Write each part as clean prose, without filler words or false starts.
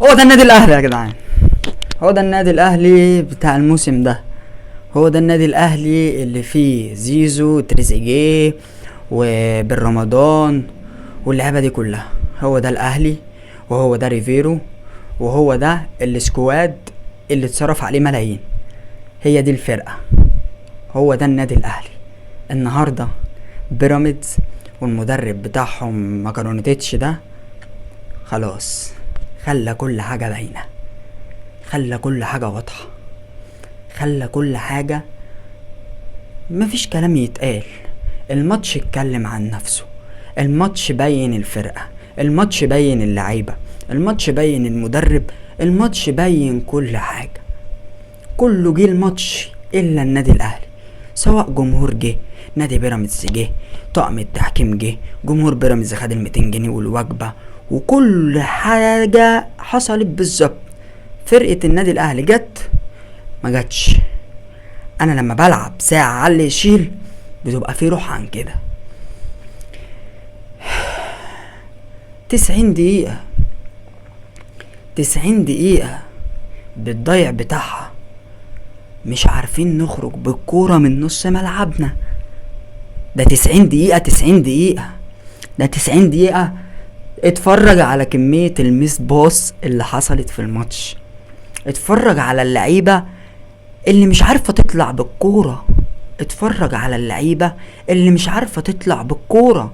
هو ده النادي الاهلي يا جدعان، هو ده النادي الاهلي بتاع الموسم ده. هو ده النادي الاهلي اللي فيه زيزو تريزيجيه وبن رمضان واللعبه دي كلها. هو ده الاهلي، وهو ده ريفيرو، وهو ده السكواد اللي اتصرف عليه ملايين. هي دي الفرقه، هو ده النادي الاهلي. النهارده بيراميدز والمدرب بتاعهم ماكارونيتيتش ده خلاص خلى كل حاجه باينه، خلى كل حاجه واضحه، خلى كل حاجه مفيش كلام يتقال. الماتش اتكلم عن نفسه، الماتش بين الفرقه، الماتش بين اللعيبه، الماتش بين المدرب، الماتش بين كل حاجه. كله جه الماتش الا النادي الاهلي، سواء جمهور جه، نادي بيراميدز جه، طقم التحكيم جه، جمهور بيراميدز خد 200 جنيه والوجبه، وكل حاجه حصلت بالظبط. فرقه النادي الاهلي جت ما جاتش. انا لما بلعب ساعه على اللي يشيل بتبقى في روح عن كده. 90 دقيقه، 90 دقيقه بالضيع بتاعها، مش عارفين نخرج بالكوره من نص ملعبنا. ده 90 دقيقه، 90 دقيقه، ده 90 دقيقه. اتفرج على كميه الميس باص اللي حصلت في الماتش، اتفرج على اللعيبه اللي مش عارفه تطلع بالكوره، اتفرج على اللعيبه اللي مش عارفه تطلع بالكوره،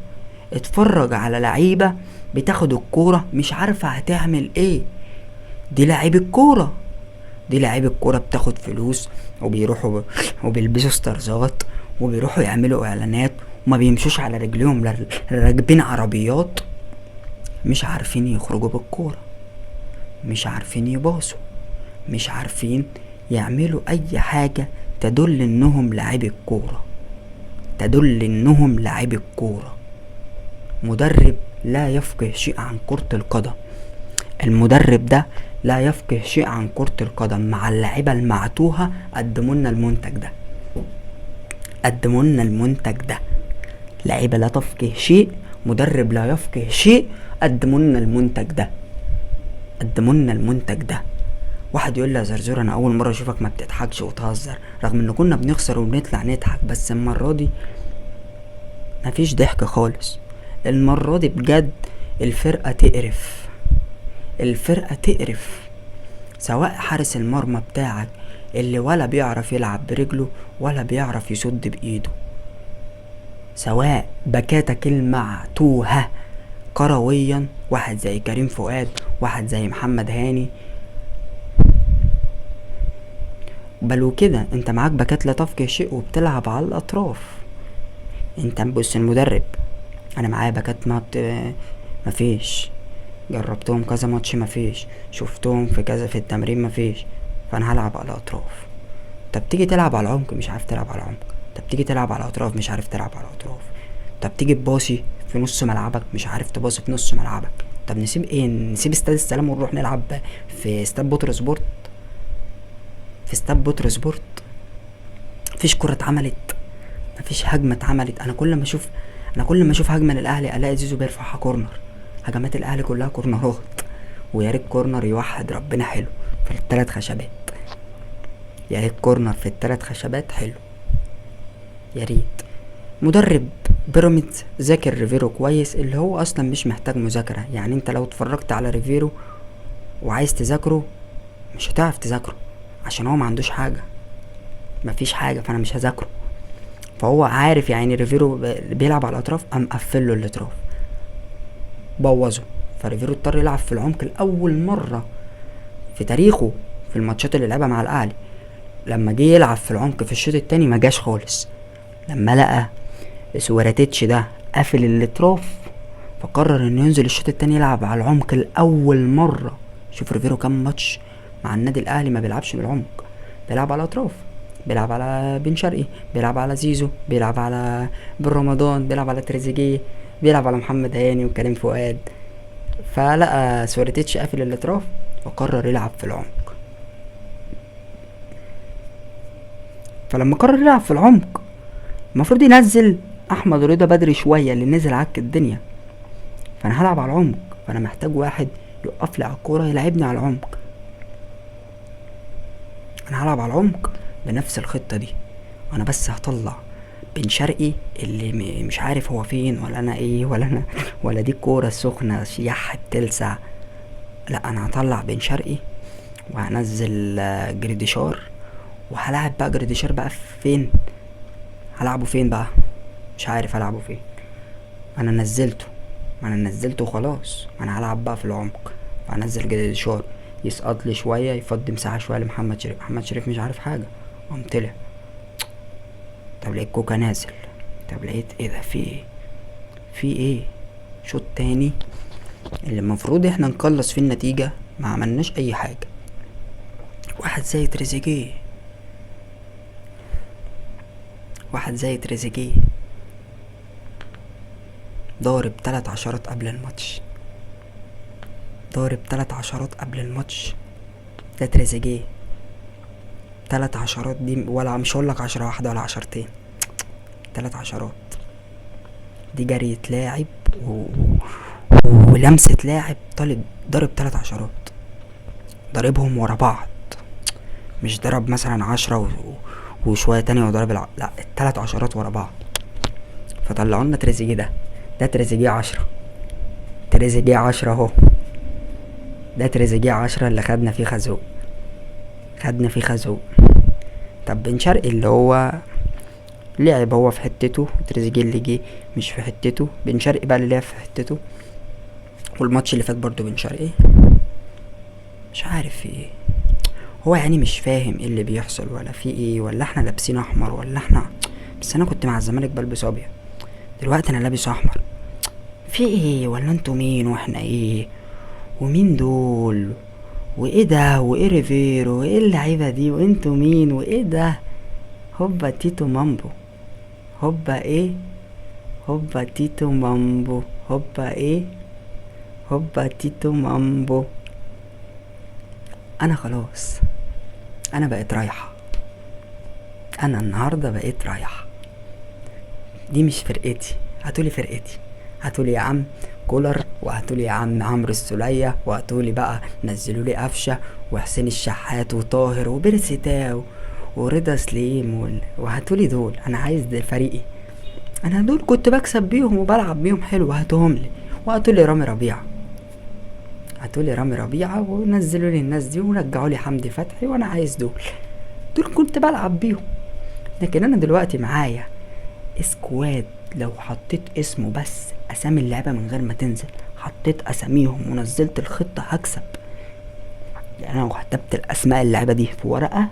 اتفرج على لعيبه بتاخد الكوره مش عارفه هتعمل ايه. دي لعيب الكوره، دي لعيب الكوره بتاخد فلوس وبيروحوا وبيلبسوا ستارزات وبيروحوا يعملوا اعلانات وما بيمشوش على رجليهم، راكبين عربيات، مش عارفين يخرجوا بالكوره، مش عارفين يباصوا، مش عارفين يعملوا اي حاجة تدل انهم لاعبي الكورة، تدل انهم لاعبي الكورة. مدرب لا يفقه شيء عن كرة القدم، المدرب ده لا يفقه شيء عن كرة القدم. مع اللعيبة المعتوهة قدمولنا المنتج ده، قدمولنا المنتج ده. لعيبة لا تفقه شيء، مدرب لا يفقه شيء، قدمولنا المنتج ده، قدمولنا المنتج ده. واحد يقول لي يا زرزور انا اول مره اشوفك ما بتضحكش وتهزر، رغم ان كنا بنخسر وبنطلع نضحك، بس المره دي مفيش ضحك خالص. المره دي بجد الفرقه تقرف، الفرقه تقرف. سواء حارس المرمى بتاعك اللي ولا بيعرف يلعب برجله ولا بيعرف يسد بايده، سواء باكاتك المعتوهه كرويا، واحد زي كريم فؤاد، واحد زي محمد هاني، بل وكده انت معاك باكات لا تفقه شيء وبتلعب على الاطراف. انت بص المدرب، انا معايا باكات مفيش، جربتهم كذا ماتش مفيش، شفتهم في كذا في التمرين مفيش، فانا هلعب على الاطراف. طب تيجي تلعب على العمق مش عارف تلعب على العمق، طب تيجي تلعب على الاطراف مش عارف تلعب على الاطراف، طب تيجي تباصي في نص ملعبك مش عارف تباصي في نص ملعبك. طب نسيب ايه؟ نسيب استاد السلام ونروح نلعب في استاد بوتروسبورت؟ في استاد بوتروسبورت مفيش كرة اتعملت، مفيش هجمة اتعملت. انا كل ما اشوف هجمة للاهلي الاقي زيزو بيرفعها كورنر. هجمات الاهلي كلها كورنرات، ويا ريت كورنر يوحد ربنا حلو في الثلاث خشبات، يا ريت كورنر في الثلاث خشبات حلو، يا ريت. مدرب بيراميدز ذاكر ريفيرو كويس، اللي هو اصلا مش محتاج مذاكرة. يعني انت لو اتفرجت على ريفيرو وعايز تذاكره مش هتعرف تذاكره، عشان هو ما عندوش حاجة، مفيش حاجة، فانا مش هذاكره. فهو عارف يعني ريفيرو بيلعب على الاطراف، قام قفله الاطراف بوظه. فريفيرو اضطر يلعب في العمق لاول مره في تاريخه في الماتشات اللي لعبها مع الاهلي. لما جه يلعب في العمق في الشوط التاني ما جاش خالص، لما لقى سواراتيتش ده قافل الاطراف فقرر انه ينزل الشوط التاني يلعب على العمق لاول مره. شوف ريفيرو كام ماتش مع النادي الاهلي ما بيلعبش بالعمق، بيلعب على الاطراف، بيلعب على بن شرقي، بيلعب على زيزو، بيلعب على بن رمضان، بيلعب على تريزيجيه، بيلعب على محمد هاني وكريم فؤاد. فلقى سواريتيتش قافل الاطراف وقرر يلعب في العمق. فلما قرر يلعب في العمق المفروض ينزل احمد رضا بدري شويه اللي نزل عك الدنيا. فانا هلعب على العمق، فانا محتاج واحد يوقف لي على الكوره يلعبني على العمق. انا هلعب على العمق بنفس الخطه دي. انا بس هطلع بن شرقي اللي مش عارف هو فين، ولا انا ايه، ولا انا ولا دي الكوره السخنه شياح بتلسع. لا، انا هطلع بن شرقي وهنزل جريديشار، وهلاعب بقى جريديشار بقى فين. هلعبه فين بقى؟ مش عارف العبه فين. انا نزلته، ما انا نزلته خلاص، انا هلعب بقى في العمق. فهنزل جريديشار يسقط لي شويه، يفضي مساحه شويه لمحمد شريف. محمد شريف مش عارف حاجه، قام طلع. طب لقيت كوكا نازل، طب لقيت ايه ده، في ايه، في ايه؟ شوط تاني اللي المفروض احنا نخلص فيه النتيجه، ما عملناش اي حاجه. واحد زي تريزيجيه، واحد زي تريزيجيه ضارب 3 عشرات قبل الماتش، ضارب 3 عشرات قبل الماتش. ده تريزيجيه 3 عشرات دي، ولا مش هقولك 10 واحدة ولا 10، 3 عشرات دي جرية لاعب ولمسة لاعب طالب. ضرب 3 عشرات، ضربهم ورا بعض، مش ضرب مثلا 10 وشوية تانية وضرب لا، 3 عشرات ورا بعض. فطلعولنا تريزيجيه ده تريزيجيه 10، تريزيجيه 10 اهو. ده تريزيجيه 10 اللي خدنا فيه خازوق، خدنا فيه خازوق. طب بن شرقي اللي هو لعب هو في حتته، تريزيجيه اللي جه مش في حتته. بن شرقي بقى اللي لعب في حتته. والماتش اللي فات برضو بن شرقي مش عارف في ايه، هو يعني مش فاهم ايه اللي بيحصل، ولا في ايه، ولا احنا لابسين احمر، ولا احنا. بس انا كنت مع الزمالك بلبس ابيض، دلوقتي انا لابس احمر. في ايه؟ ولا انتوا مين واحنا ايه؟ ومين دول؟ وايه ده؟ وايه ريفيرو؟ وايه اللعيبه دي؟ وانتوا مين؟ وايه ده؟ هوبا تيتو مامبو، هوبا ايه، هوبا تيتو مامبو، هوبا ايه، هوبا تيتو مامبو. انا خلاص، انا بقيت رايحة، انا النهاردة بقيت رايحة. دي مش فرقتي، هاتولي فرقتي، هاتولي يا عم كولر، وهاتولي يا عم عمرو السولية، وهاتولي بقى نزلولي قفشة وحسين الشحات وطاهر وبيرسي تاو ورضا سليم وهاتولي دول. انا عايز ده فريقي، انا دول كنت بكسب بيهم وبلعب بيهم حلو، هاتهم لي. وهاتولي رامي ربيعة، هاتولي رامي ربيعة ونزلولي الناس دي ورجعولي حمدي فتحي، وانا عايز دول، دول كنت بلعب بيهم. لكن انا دلوقتي معايا اسكواد، لو حطيت اسمه بس، اسامي اللعبة من غير ما تنزل، حطيت اساميهم ونزلت الخطة هكسب. يعني انا لو كتبت الاسماء اللعبة دي في ورقة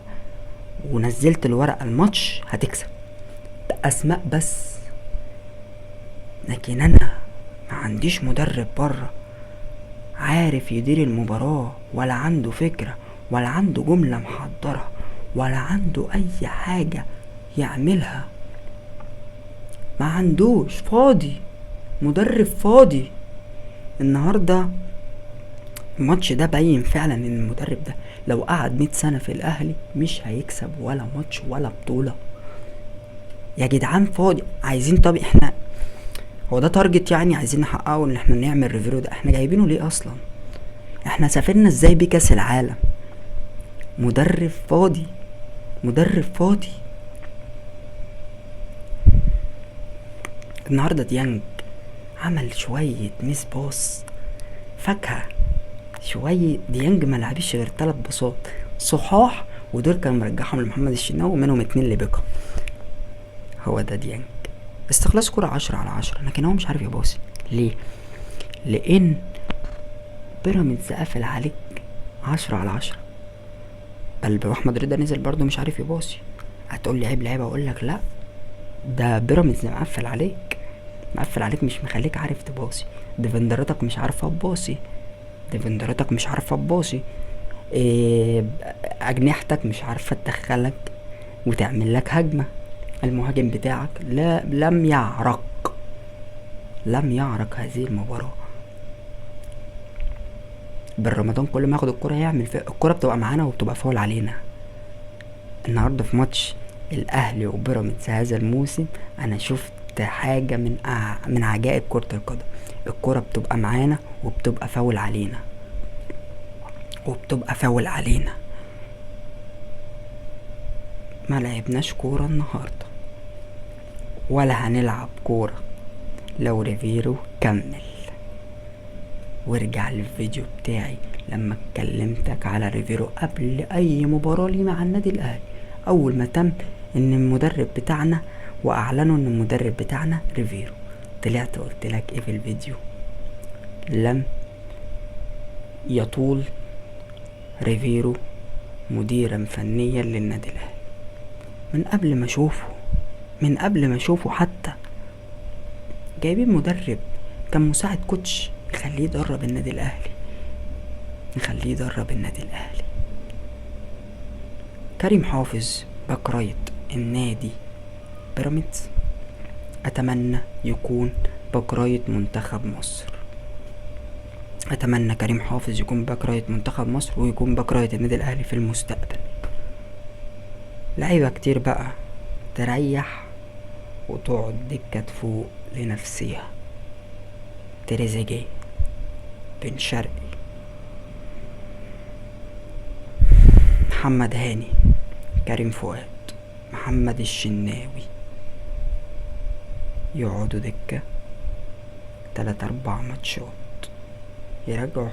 ونزلت الورقة الماتش هتكسب باسماء بس. لكن انا ما عنديش مدرب بره عارف يدير المباراة، ولا عنده فكرة، ولا عنده جملة محضرة، ولا عنده اي حاجة يعملها. ما عندوش، فاضي، مدرب فاضي. النهاردة الماتش ده باين فعلا ان المدرب ده لو قعد 100 سنة في الاهلي مش هيكسب ولا ماتش ولا بطولة. يا جدعان فاضي. عايزين، طب احنا هو ده تارجت يعني عايزين نحققه ان احنا نعمل ريفيرو ده؟ احنا جايبينه ليه اصلا؟ احنا سافرنا ازاي بيه كاس العالم؟ مدرب فاضي، مدرب فاضي. النهارده ديانج عمل شوية ميس باص فاكهة، شوية. ديانج ما لعبش غير 3 باصات صحاح، ودول كان مرجعهم لمحمد الشناوي ومنهم 2 لبيكا. هو ده ديانج، استخلاص كرة 10/10. لكن هو مش عارف يباصي ليه؟ لان بيراميدز قافل عليك 10/10. بل احمد رضا نزل برضو مش عارف يباصي. هتقول لي عيب لعيبه، اقول لك لا، ده بيراميدز مقفل عليك، مقفل عليك، مش مخليك عارف تباصي. ديفندراتك مش عارفه تباصي، ديفندراتك مش عارفه تباصي. اجنحتك مش عارفه تدخلك وتعمل لك هجمه. المهاجم بتاعك لم يعرق، لم يعرق هذه المباراه. بالرمضان كل ما ياخد الكرة يعمل فيها، الكرة بتبقى معانا وبتبقى فاول علينا. النهارده في ماتش الاهلي وبيراميدز هذا الموسم انا شفت حاجة من عجائب كرة القدم. الكرة بتبقى معانا وبتبقى فاول علينا. وبتبقى فاول علينا. ما لعبناش كورة النهاردة ولا هنلعب كورة لو ريفيرو كمل. وارجع للفيديو بتاعي لما اتكلمتك على ريفيرو قبل اي مباراة لي مع النادي الاهلي، اول ما تم ان المدرب بتاعنا واعلنوا ان المدرب بتاعنا ريفيرو، طلعت قلت لك ايه في الفيديو؟ لم يطول ريفيرو مديرا فنيا للنادي الاهلي. من قبل ما اشوفه حتى جايبين مدرب كان مساعد كوتش نخليه يدرب النادي الاهلي. كريم حافظ باك رايت النادي بيراميدز، اتمنى يكون باك رايت منتخب مصر. اتمنى كريم حافظ يكون باك رايت منتخب مصر ويكون باك رايت النادي الاهلي في المستقبل. لعيبه كتير بقى تريح وتقعد دكة تفوق لنفسها. تريزيجيه، بن شرقي، محمد هاني، كريم فؤاد، محمد الشناوي يقعدوا دكة 3-4 ماتشات، يراجعوا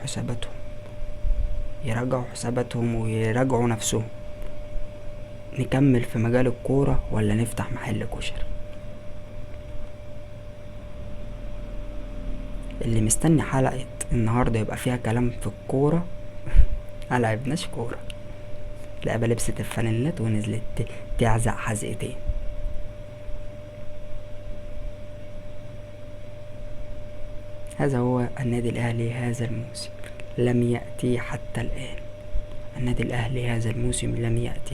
حساباتهم ويراجعوا نفسهم. نكمل في مجال الكورة ولا نفتح محل كشري؟ اللي مستني حلقة النهاردة يبقى فيها كلام في الكورة ملعبناش كورة. لعبة لبست الفانيلات ونزلت تعزق حزقتين. هذا هو النادي الاهلي هذا الموسم لم يأتي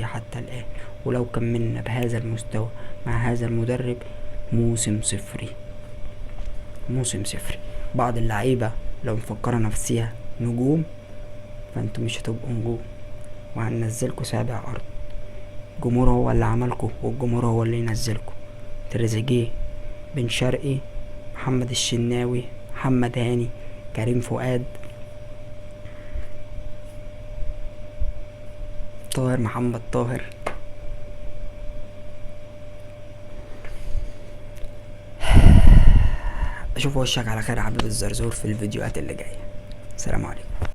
حتى الآن. ولو كملنا بهذا المستوى مع هذا المدرب موسم صفري. بعض اللعيبة لو مفكرة نفسها نجوم فانتوا مش هتبقوا نجوم، وهننزلكوا سابع ارض. الجمهور هو اللي عملكوا والجمهور هو اللي ينزلكوا. تريزيجيه، بن شرقي، محمد الشناوي، محمد هاني، كريم فؤاد، محمد طاهر. اشوف وشك على خير يا حبيب الزرزور في الفيديوهات اللي جايه. سلام عليكم.